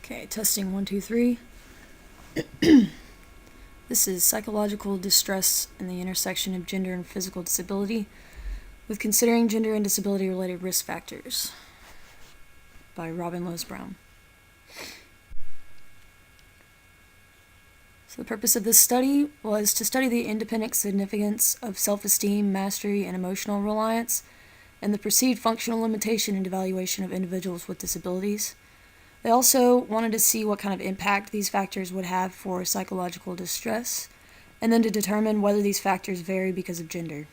Okay, testing 1, 2, 3. This is Psychological Distress in the Intersection of Gender and Physical Disability, with Considering Gender and Disability-Related Risk Factors, by Robin Lowes Brown. So the purpose of this study was to study the independent significance of self-esteem, mastery, and emotional reliance, and the perceived functional limitation and evaluation of individuals with disabilities. They also wanted to see what kind of impact these factors would have for psychological distress, and then to determine whether these factors vary because of gender.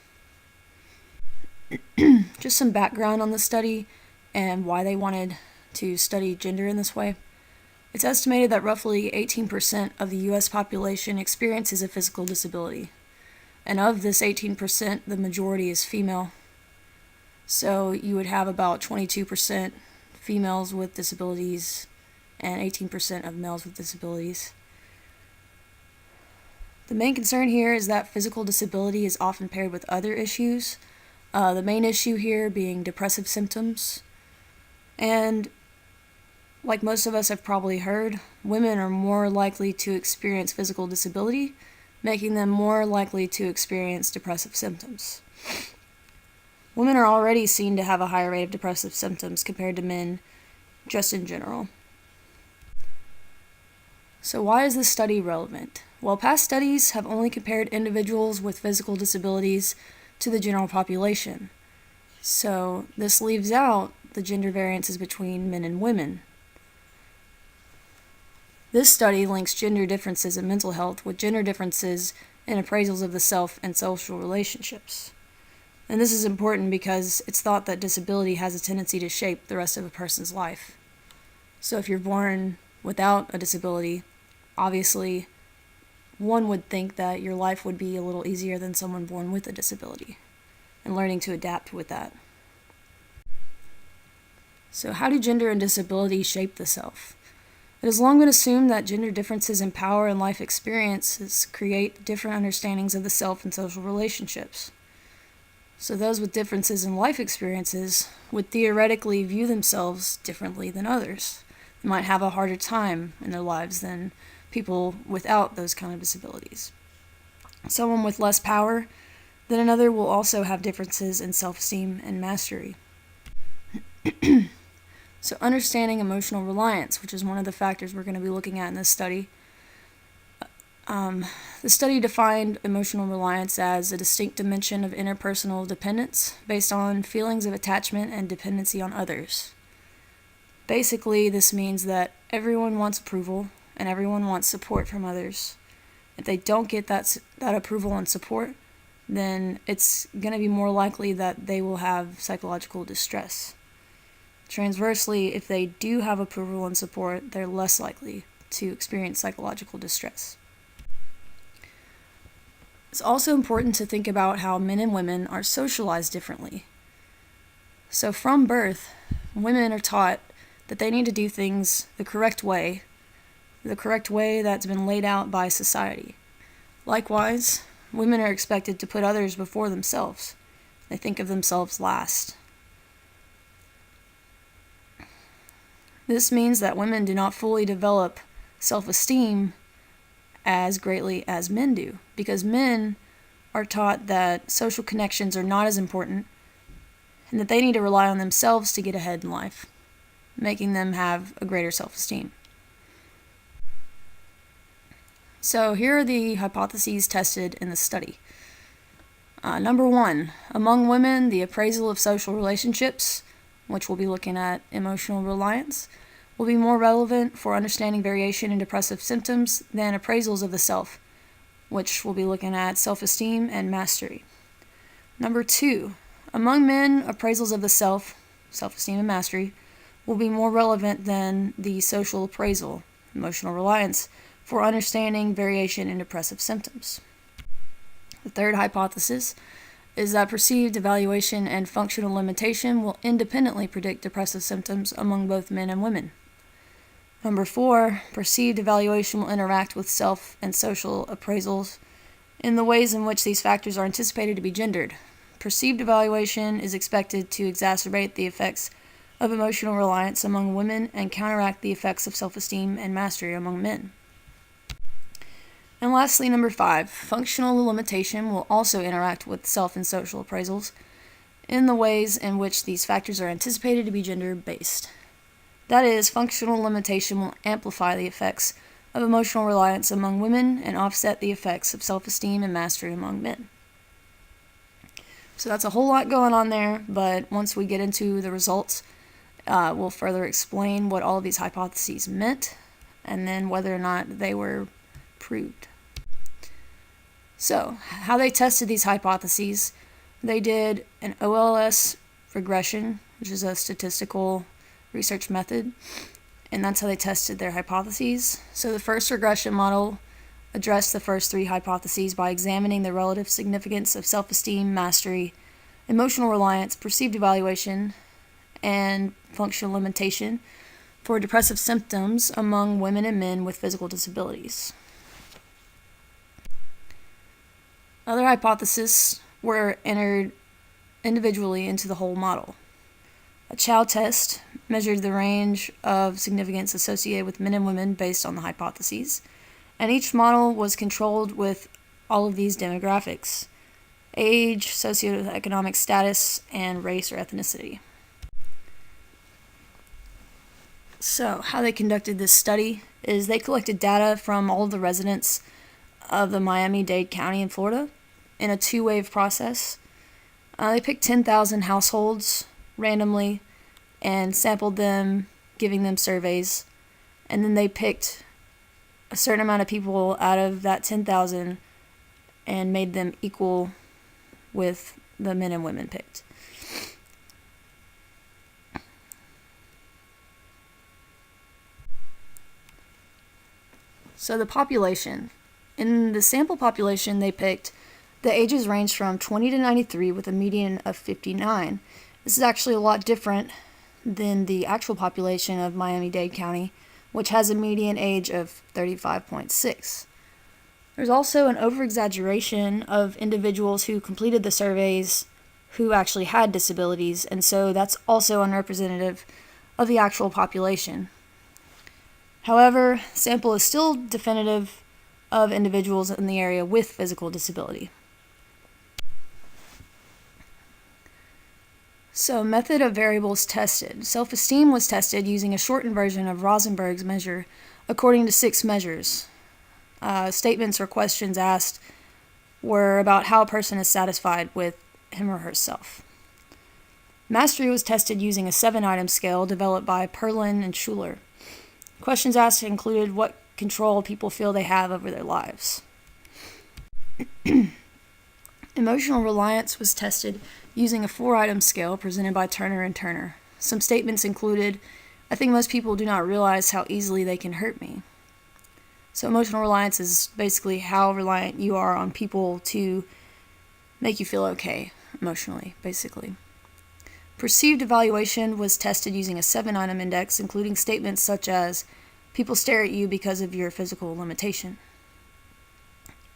Just some background on the study and why they wanted to study gender in this way. It's estimated that roughly 18% of the U.S. population experiences a physical disability, and of this 18%, the majority is female. So you would have about 22% females with disabilities and 18% of males with disabilities. The main concern here is that physical disability is often paired with other issues, the main issue here being depressive symptoms. And like most of us have probably heard, women are more likely to experience physical disability, making them more likely to experience depressive symptoms. Women are already seen to have a higher rate of depressive symptoms compared to men, just in general. So why is this study relevant? Well, past studies have only compared individuals with physical disabilities to the general population. So this leaves out the gender variances between men and women. This study links gender differences in mental health with gender differences in appraisals of the self and social relationships. And this is important because it's thought that disability has a tendency to shape the rest of a person's life. So if you're born without a disability, obviously one would think that your life would be a little easier than someone born with a disability, and learning to adapt with that. So how do gender and disability shape the self? It has long been assumed that gender differences in power and life experiences create different understandings of the self and social relationships. So those with differences in life experiences would theoretically view themselves differently than others. They might have a harder time in their lives than people without those kind of disabilities. Someone with less power than another will also have differences in self-esteem and mastery. So understanding emotional reliance, which is one of the factors we're going to be looking at in this study. The study defined emotional reliance as a distinct dimension of interpersonal dependence based on feelings of attachment and dependency on others. Basically, this means that everyone wants approval and everyone wants support from others. If they don't get that approval and support, then it's going to be more likely that they will have psychological distress. Transversely, if they do have approval and support, they're less likely to experience psychological distress. It's also important to think about how men and women are socialized differently. So from birth, women are taught that they need to do things the correct way that's been laid out by society. Likewise, women are expected to put others before themselves. They think of themselves last. This means that women do not fully develop self-esteem as greatly as men do, because men are taught that social connections are not as important and that they need to rely on themselves to get ahead in life, making them have a greater self-esteem. So here are the hypotheses tested in the study. Number 1, among women, the appraisal of social relationships, which we'll be looking at emotional reliance, will be more relevant for understanding variation in depressive symptoms than appraisals of the self, which we'll be looking at self-esteem and mastery. Number 2, among men, appraisals of the self, self-esteem and mastery, will be more relevant than the social appraisal, emotional reliance, for understanding variation in depressive symptoms. The third hypothesis is that perceived evaluation and functional limitation will independently predict depressive symptoms among both men and women. Number 4, perceived evaluation will interact with self and social appraisals in the ways in which these factors are anticipated to be gendered. Perceived evaluation is expected to exacerbate the effects of emotional reliance among women and counteract the effects of self-esteem and mastery among men. And lastly, number 5, functional limitation will also interact with self and social appraisals in the ways in which these factors are anticipated to be gender-based. That is, functional limitation will amplify the effects of emotional reliance among women and offset the effects of self-esteem and mastery among men. So that's a whole lot going on there, but once we get into the results, we'll further explain what all of these hypotheses meant and then whether or not they were proved. So, how they tested these hypotheses, they did an OLS regression, which is a statistical research method, and that's how they tested their hypotheses. So the first regression model addressed the first 3 hypotheses by examining the relative significance of self-esteem, mastery, emotional reliance, perceived evaluation, and functional limitation for depressive symptoms among women and men with physical disabilities. Other hypotheses were entered individually into the whole model. A Chow test measured the range of significance associated with men and women based on the hypotheses, and each model was controlled with all of these demographics: age, socioeconomic status, and race or ethnicity. So, how they conducted this study is they collected data from all of the residents of the Miami-Dade County in Florida in a 2-wave process. They picked 10,000 households randomly and sampled them, giving them surveys, and then they picked a certain amount of people out of that 10,000 and made them equal with the men and women picked. So the population. In the sample population they picked, the ages ranged from 20 to 93 with a median of 59. This is actually a lot different than the actual population of Miami-Dade County, which has a median age of 35.6. There's also an over-exaggeration of individuals who completed the surveys who actually had disabilities, and so that's also unrepresentative of the actual population. However, the sample is still definitive of individuals in the area with physical disability. So, method of variables tested. Self-esteem was tested using a shortened version of Rosenberg's measure according to 6 measures. Statements or questions asked were about how a person is satisfied with him or herself. Mastery was tested using a 7-item scale developed by Perlin and Schuler. Questions asked included what control people feel they have over their lives. Emotional reliance was tested using a 4-item scale presented by Turner and Turner. Some statements included, "I think most people do not realize how easily they can hurt me." So emotional reliance is basically how reliant you are on people to make you feel okay emotionally, basically. Perceived evaluation was tested using a 7-item index, including statements such as, "People stare at you because of your physical limitation."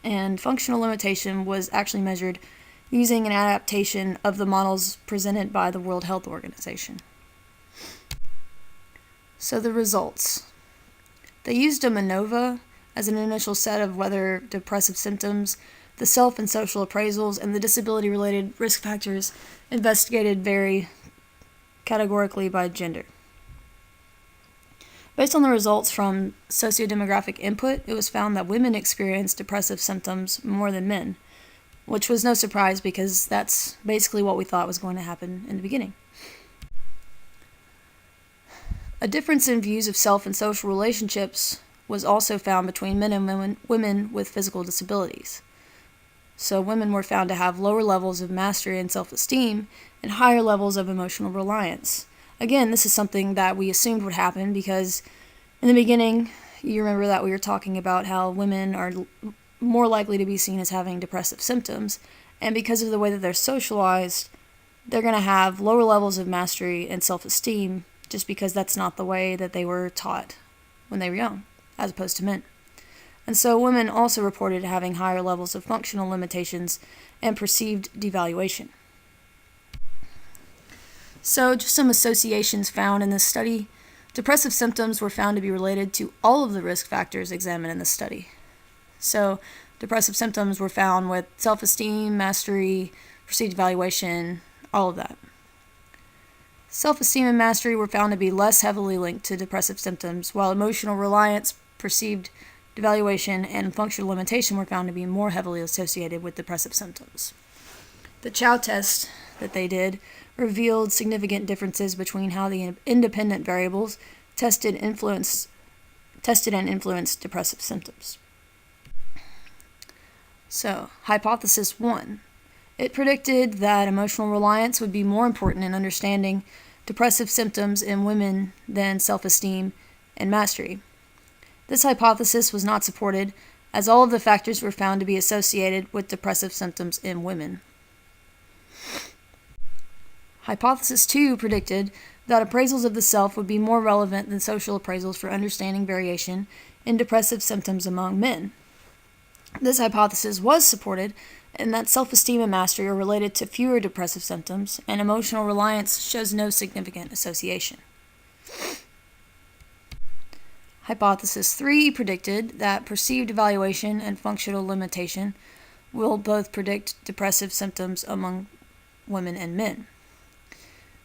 And functional limitation was actually measured using an adaptation of the models presented by the World Health Organization. So the results. They used a MANOVA as an initial set of whether depressive symptoms, the self and social appraisals, and the disability-related risk factors investigated vary categorically by gender. Based on the results from sociodemographic input, it was found that women experienced depressive symptoms more than men, which was no surprise because that's basically what we thought was going to happen in the beginning. A difference in views of self and social relationships was also found between men and women with physical disabilities. So women were found to have lower levels of mastery and self-esteem and higher levels of emotional reliance. Again, this is something that we assumed would happen because in the beginning, you remember that we were talking about how women are more likely to be seen as having depressive symptoms, and because of the way that they're socialized, they're going to have lower levels of mastery and self-esteem just because that's not the way that they were taught when they were young, as opposed to men. And so women also reported having higher levels of functional limitations and perceived devaluation. So, just some associations found in this study. Depressive symptoms were found to be related to all of the risk factors examined in this study. So, depressive symptoms were found with self-esteem, mastery, perceived evaluation, all of that. Self-esteem and mastery were found to be less heavily linked to depressive symptoms, while emotional reliance, perceived evaluation, and functional limitation were found to be more heavily associated with depressive symptoms. The Chow test that they did revealed significant differences between how the independent variables tested and influenced depressive symptoms. So, hypothesis 1. It predicted that emotional reliance would be more important in understanding depressive symptoms in women than self-esteem and mastery. This hypothesis was not supported, as all of the factors were found to be associated with depressive symptoms in women. Hypothesis 2 predicted that appraisals of the self would be more relevant than social appraisals for understanding variation in depressive symptoms among men. This hypothesis was supported in that self-esteem and mastery are related to fewer depressive symptoms, and emotional reliance shows no significant association. Hypothesis 3 predicted that perceived evaluation and functional limitation will both predict depressive symptoms among women and men.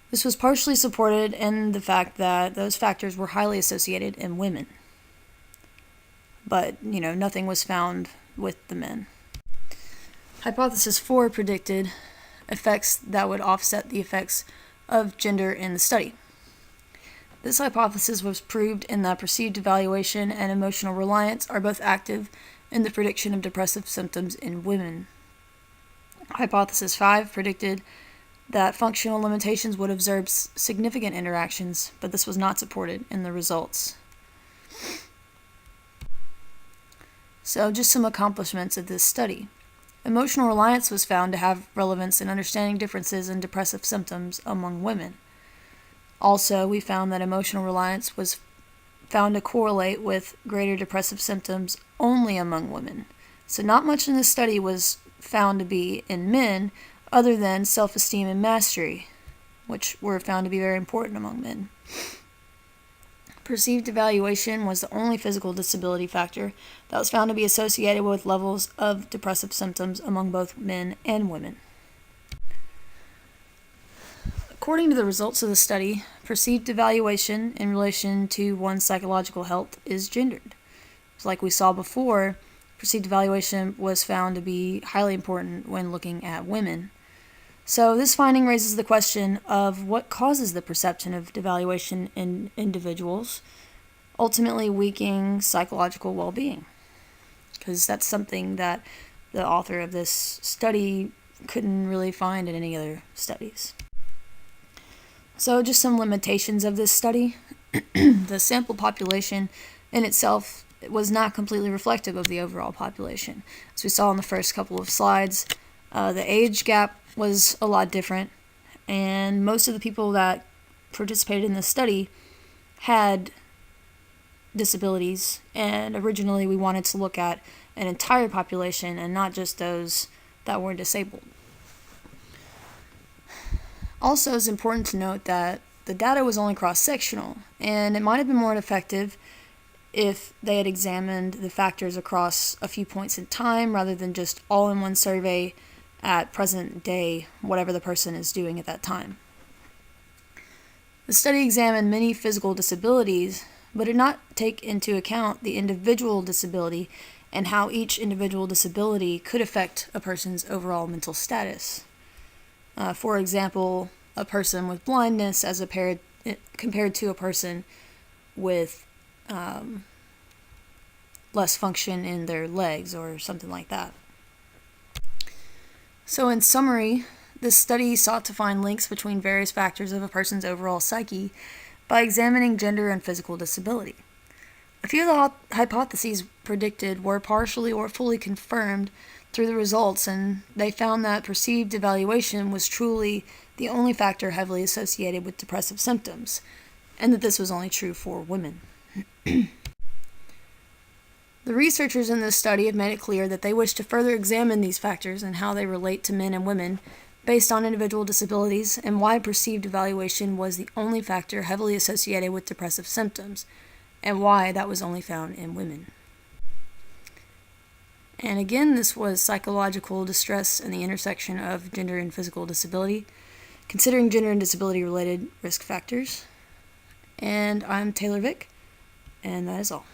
This was partially supported in the fact that those factors were highly associated in women. But, nothing was found with the men. Hypothesis 4 predicted effects that would offset the effects of gender in the study. This hypothesis was proved in that perceived evaluation and emotional reliance are both active in the prediction of depressive symptoms in women. Hypothesis 5 predicted that functional limitations would observe significant interactions, but this was not supported in the results. So, just some accomplishments of this study. Emotional reliance was found to have relevance in understanding differences in depressive symptoms among women. Also, we found that emotional reliance was found to correlate with greater depressive symptoms only among women. So not much in this study was found to be in men other than self-esteem and mastery, which were found to be very important among men. Perceived evaluation was the only physical disability factor that was found to be associated with levels of depressive symptoms among both men and women. According to the results of the study, perceived evaluation in relation to one's psychological health is gendered. So like we saw before, perceived evaluation was found to be highly important when looking at women. So this finding raises the question of what causes the perception of devaluation in individuals, ultimately weakening psychological well-being. Because that's something that the author of this study couldn't really find in any other studies. So just some limitations of this study. The sample population in itself was not completely reflective of the overall population. As we saw in the first couple of slides, the age gap was a lot different, and most of the people that participated in this study had disabilities, and originally we wanted to look at an entire population and not just those that were disabled. Also, it's important to note that the data was only cross-sectional, and it might have been more effective if they had examined the factors across a few points in time rather than just all in one survey at present day, whatever the person is doing at that time. The study examined many physical disabilities, but did not take into account the individual disability and how each individual disability could affect a person's overall mental status. For example, a person with blindness as compared to a person with less function in their legs or something like that. So in summary, this study sought to find links between various factors of a person's overall psyche by examining gender and physical disability. A few of the hypotheses predicted were partially or fully confirmed through the results, and they found that perceived evaluation was truly the only factor heavily associated with depressive symptoms, and that this was only true for women. The researchers in this study have made it clear that they wish to further examine these factors and how they relate to men and women based on individual disabilities, and why perceived evaluation was the only factor heavily associated with depressive symptoms, and why that was only found in women. And again, this was psychological distress and the intersection of gender and physical disability, considering gender and disability related risk factors. And I'm Taylor Vick, and that is all.